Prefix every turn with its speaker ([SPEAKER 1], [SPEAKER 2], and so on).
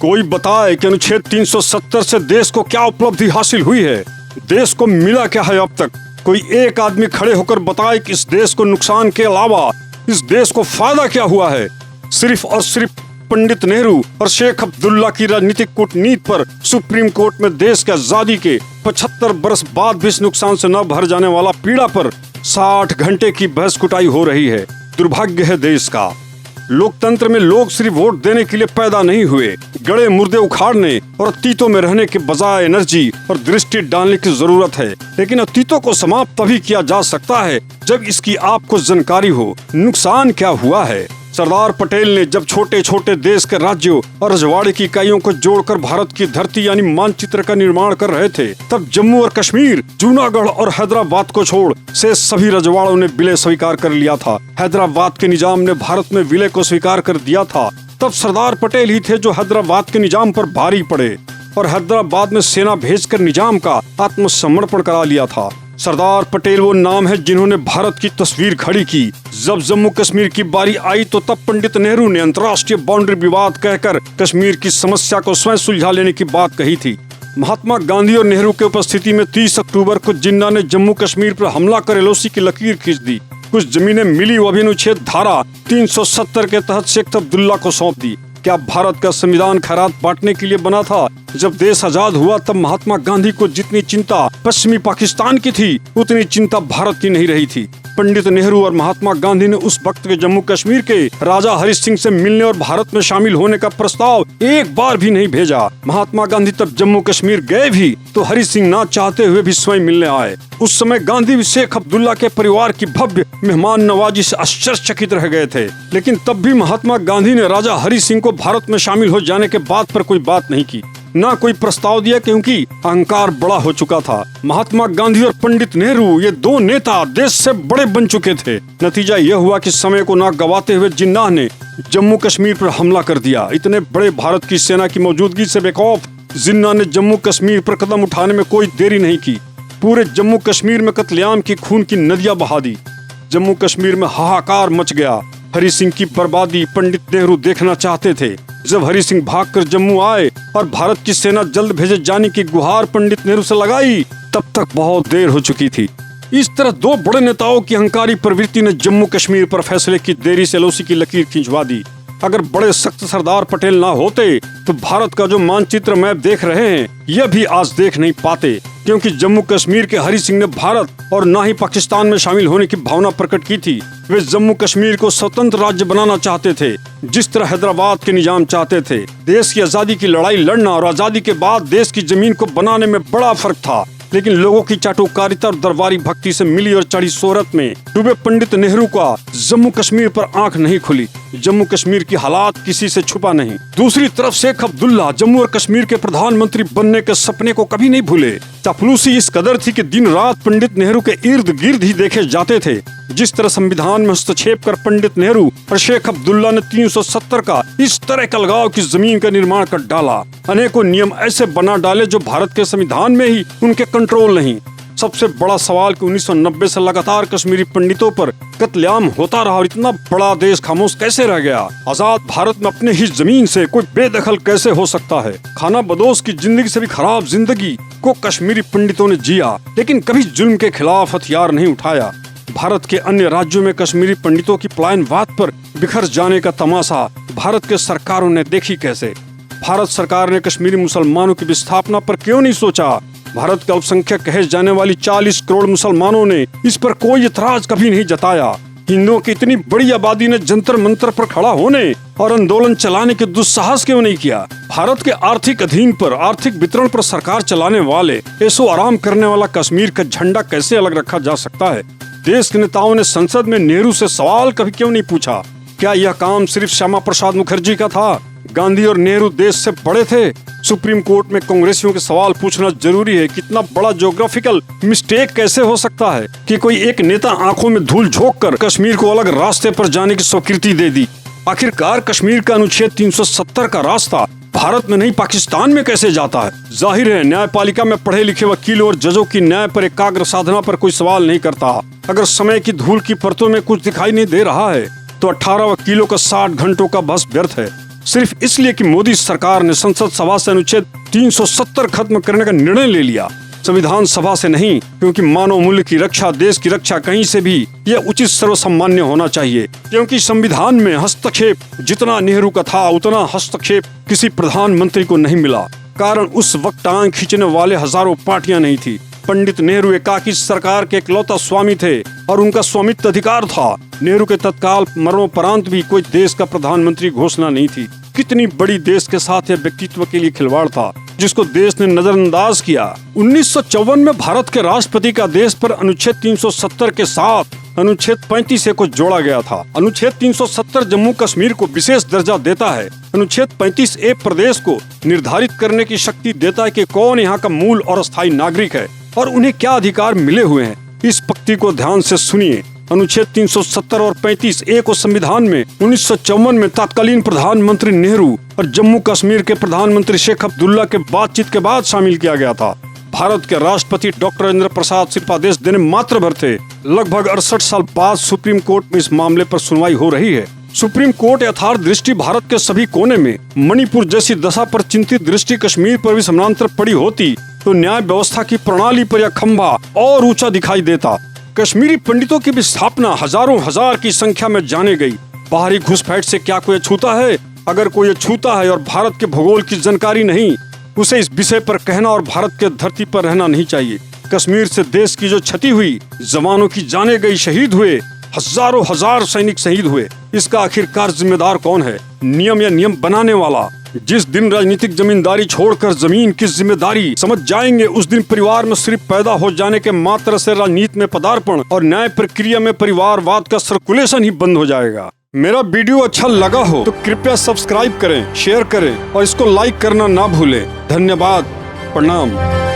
[SPEAKER 1] कोई बताए कि अनुच्छेद 370 से देश को क्या उपलब्धि हासिल हुई है, देश को मिला क्या है अब तक। कोई एक आदमी खड़े होकर बताए कि इस देश को नुकसान के अलावा इस देश को फायदा क्या हुआ है। सिर्फ और सिर्फ पंडित नेहरू और शेख अब्दुल्ला की राजनीतिक कूटनीति पर सुप्रीम कोर्ट में देश के आजादी के 75 बरस बाद भी इस नुकसान से न भर जाने वाला पीड़ा पर 60 घंटे की बहस कुटाई हो रही है। दुर्भाग्य है देश का। लोकतंत्र में लोग सिर्फ वोट देने के लिए पैदा नहीं हुए, गड़े मुर्दे उखाड़ने और अतीतों में रहने के बजाय एनर्जी और दृष्टि डालने की जरूरत है। लेकिन अतीतों को समाप्त तभी किया जा सकता है जब इसकी आपको जानकारी हो नुकसान क्या हुआ है। सरदार पटेल ने जब छोटे छोटे देश के राज्यों और रजवाड़े की इकाइयों को जोड़कर भारत की धरती यानी मानचित्र का निर्माण कर रहे थे, तब जम्मू और कश्मीर, जूनागढ़ और हैदराबाद को छोड़ से सभी रजवाड़ों ने विलय स्वीकार कर लिया था। हैदराबाद के निजाम ने भारत में विलय को स्वीकार कर दिया था। तब सरदार पटेल ही थे जो हैदराबाद के निजाम पर भारी पड़े और हैदराबाद में सेना भेजकर निजाम का आत्मसमर्पण करा लिया था। सरदार पटेल वो नाम है जिन्होंने भारत की तस्वीर खड़ी की। जब जम्मू कश्मीर की बारी आई तो तब पंडित नेहरू ने अंतर्राष्ट्रीय बाउंड्री विवाद कहकर कश्मीर की समस्या को स्वयं सुलझा लेने की बात कही थी। महात्मा गांधी और नेहरू की उपस्थिति में 30 अक्टूबर को जिन्ना ने जम्मू कश्मीर पर हमला कर एलओसी की लकीर खींच दी। कुछ जमीनें मिली वो भी अनुच्छेद धारा 370 के तहत शेख अब्दुल्ला को सौंप दी। क्या भारत का संविधान खैरात बांटने के लिए बना था? जब देश आजाद हुआ तब महात्मा गांधी को जितनी चिंता पश्चिमी पाकिस्तान की थी उतनी चिंता भारत की नहीं रही थी। पंडित नेहरू और महात्मा गांधी ने उस वक्त के जम्मू कश्मीर के राजा हरि सिंह से मिलने और भारत में शामिल होने का प्रस्ताव एक बार भी नहीं भेजा। महात्मा गांधी तब जम्मू कश्मीर गए भी तो हरि सिंह ना चाहते हुए भी स्वयं मिलने आए। उस समय गांधी भी शेख अब्दुल्ला के परिवार की भव्य मेहमान नवाजी से आश्चर्यचकित रह गए थे। लेकिन तब भी महात्मा गांधी ने राजा हरि सिंह को भारत में शामिल हो जाने के बाद पर कोई बात नहीं की, ना कोई प्रस्ताव दिया, क्योंकि अहंकार बड़ा हो चुका था। महात्मा गांधी और पंडित नेहरू ये दो नेता देश से बड़े बन चुके थे। नतीजा यह हुआ कि समय को ना गवाते हुए जिन्ना ने जम्मू कश्मीर पर हमला कर दिया। इतने बड़े भारत की सेना की मौजूदगी से बेखौफ जिन्ना ने जम्मू कश्मीर पर कदम उठाने में कोई देरी नहीं की। पूरे जम्मू कश्मीर में कत्लेआम की खून की नदियां बहा दी। जम्मू कश्मीर में हाहाकार मच गया। हरि सिंह की बर्बादी पंडित नेहरू देखना चाहते थे। जब हरि सिंह भागकर जम्मू आए और भारत की सेना जल्द भेजे जाने की गुहार पंडित नेहरू से लगाई, तब तक बहुत देर हो चुकी थी। इस तरह दो बड़े नेताओं की अहंकारी प्रवृत्ति ने जम्मू कश्मीर पर फैसले की देरी से एलओसी की लकीर खिंचवा दी। अगर बड़े सख्त सरदार पटेल ना होते तो भारत का जो मानचित्र मैप देख रहे हैं यह भी आज देख नहीं पाते, क्योंकि जम्मू कश्मीर के हरि सिंह ने भारत और ना ही पाकिस्तान में शामिल होने की भावना प्रकट की थी। वे जम्मू कश्मीर को स्वतंत्र राज्य बनाना चाहते थे, जिस तरह हैदराबाद के निजाम चाहते थे। देश की आजादी की लड़ाई लड़ना और आजादी के बाद देश की जमीन को बनाने में बड़ा फर्क था। लेकिन लोगों की चाटुकारिता और दरबारी भक्ति से मिली और चढ़ी शोहरत में डूबे पंडित नेहरू का जम्मू कश्मीर पर आंख नहीं खुली। जम्मू कश्मीर की हालात किसी से छुपा नहीं। दूसरी तरफ शेख अब्दुल्ला जम्मू और कश्मीर के प्रधानमंत्री बनने के सपने को कभी नहीं भूले। चापलूसी इस कदर थी कि दिन रात पंडित नेहरू के इर्द गिर्द ही देखे जाते थे। जिस तरह संविधान में हस्तक्षेप कर पंडित नेहरू और शेख अब्दुल्ला ने 370 का इस तरह का अलगाव की जमीन का निर्माण कर डाला। अनेकों नियम ऐसे बना डाले जो भारत के संविधान में ही उनके कंट्रोल नहीं। सबसे बड़ा सवाल कि 1990 से लगातार कश्मीरी पंडितों पर कत्लेआम होता रहा और इतना बड़ा देश खामोश कैसे रह गया। आजाद भारत में अपने ही जमीन से कोई बेदखल कैसे हो सकता है। खाना बदोश की जिंदगी से भी खराब जिंदगी को कश्मीरी पंडितों ने जिया, लेकिन कभी जुल्म के खिलाफ हथियार नहीं उठाया। भारत के अन्य राज्यों में कश्मीरी पंडितों की पलायनवाद पर बिखर जाने का तमाशा भारत के सरकारों ने देखी कैसे। भारत सरकार ने कश्मीरी मुसलमानों की विस्थापना पर क्यों नहीं सोचा। भारत का अल्पसंख्यक कहे जाने वाली 40 करोड़ मुसलमानों ने इस पर कोई इतराज कभी नहीं जताया। हिंदुओं की इतनी बड़ी आबादी ने जंतर मंतर पर खड़ा होने और आंदोलन चलाने के दुस्साहस क्यों नहीं किया। भारत के आर्थिक अधीन पर, आर्थिक वितरण पर सरकार चलाने वाले, ऐसो आराम करने वाला कश्मीर का झंडा कैसे अलग रखा जा सकता है। देश के नेताओं ने संसद में नेहरू से सवाल कभी क्यों नहीं पूछा। क्या यह काम सिर्फ श्यामा प्रसाद मुखर्जी का था? गांधी और नेहरू देश से बड़े थे। सुप्रीम कोर्ट में कांग्रेसियों के सवाल पूछना जरूरी है। कितना बड़ा ज्योग्राफिकल मिस्टेक कैसे हो सकता है कि कोई एक नेता आंखों में धूल झोंक कर कश्मीर को अलग रास्ते पर जाने की स्वीकृति दे दी। आखिरकार कश्मीर का अनुच्छेद 370 का रास्ता भारत में नहीं पाकिस्तान में कैसे जाता है। जाहिर है न्यायपालिका में पढ़े लिखे वकीलों और जजों की न्याय पर एकाग्र साधना पर कोई सवाल नहीं करता। अगर समय की धूल की परतों में कुछ दिखाई नहीं दे रहा है तो 18 वकीलों का 60 घंटों का बहस व्यर्थ है। सिर्फ इसलिए कि मोदी सरकार ने संसद सभा से अनुच्छेद 370 खत्म करने का निर्णय ले लिया, संविधान सभा से नहीं, क्योंकि मानव मूल्य की रक्षा, देश की रक्षा कहीं से भी यह उचित सर्वसामान्य होना चाहिए। क्योंकि संविधान में हस्तक्षेप जितना नेहरू का था, उतना हस्तक्षेप किसी प्रधानमंत्री को नहीं मिला। कारण उस वक्त टांग खींचने वाले हजारों पार्टियां नहीं थी। पंडित नेहरू एकाकी सरकार के इकलौता स्वामी थे और उनका स्वामित्व अधिकार था। नेहरू के तत्काल मरणोपरांत भी कोई देश का प्रधानमंत्री घोषणा नहीं थी। कितनी बड़ी देश के साथ यह व्यक्तित्व के लिए खिलवाड़ था, जिसको देश ने नजरअंदाज किया। 1954 में भारत के राष्ट्रपति का देश पर अनुच्छेद 370 के साथ अनुच्छेद 35 को जोड़ा गया था। अनुच्छेद 370 जम्मू कश्मीर को विशेष दर्जा देता है। अनुच्छेद 35A प्रदेश को निर्धारित करने की शक्ति देता है कि कौन यहाँ का मूल और स्थायी नागरिक है और उन्हें क्या अधिकार मिले हुए हैं। इस पंक्ति को ध्यान से सुनिए। अनुच्छेद 370 और 35A को संविधान में 1954 में तत्कालीन प्रधानमंत्री नेहरू और जम्मू कश्मीर के प्रधानमंत्री शेख अब्दुल्ला के बातचीत के बाद शामिल किया गया था। भारत के राष्ट्रपति डॉक्टर राजेंद्र प्रसाद सिर्फ आदेश देने मात्र भर थे। लगभग 68 साल बाद सुप्रीम कोर्ट में इस मामले पर सुनवाई हो रही है। सुप्रीम कोर्ट यथार्थ दृष्टि भारत के सभी कोने में मणिपुर जैसी दशा पर चिंतित दृष्टि कश्मीर पर भी समानांतर पड़ी होती तो न्याय व्यवस्था की प्रणाली पर यह खंभा और ऊंचा दिखाई देता। कश्मीरी पंडितों की भी स्थापना हजारों हजार की संख्या में जाने गई। बाहरी घुसपैठ से क्या कोई छूता है? अगर कोई छूता है और भारत के भूगोल की जानकारी नहीं, उसे इस विषय पर कहना और भारत के धरती पर रहना नहीं चाहिए। कश्मीर से देश की जो क्षति हुई, जवानों की जाने गई, शहीद हुए, हजारों हजार सैनिक शहीद हुए, इसका आखिरकार जिम्मेदार कौन है? नियम या नियम बनाने वाला? जिस दिन राजनीतिक जमींदारी छोड़कर जमीन की जिम्मेदारी समझ जाएंगे, उस दिन परिवार में सिर्फ पैदा हो जाने के मात्र से राजनीति में पदार्पण और न्याय प्रक्रिया में परिवारवाद का सर्कुलेशन ही बंद हो जाएगा। मेरा वीडियो अच्छा लगा हो तो कृपया सब्सक्राइब करें, शेयर करें और इसको लाइक करना ना भूलें। धन्यवाद। प्रणाम।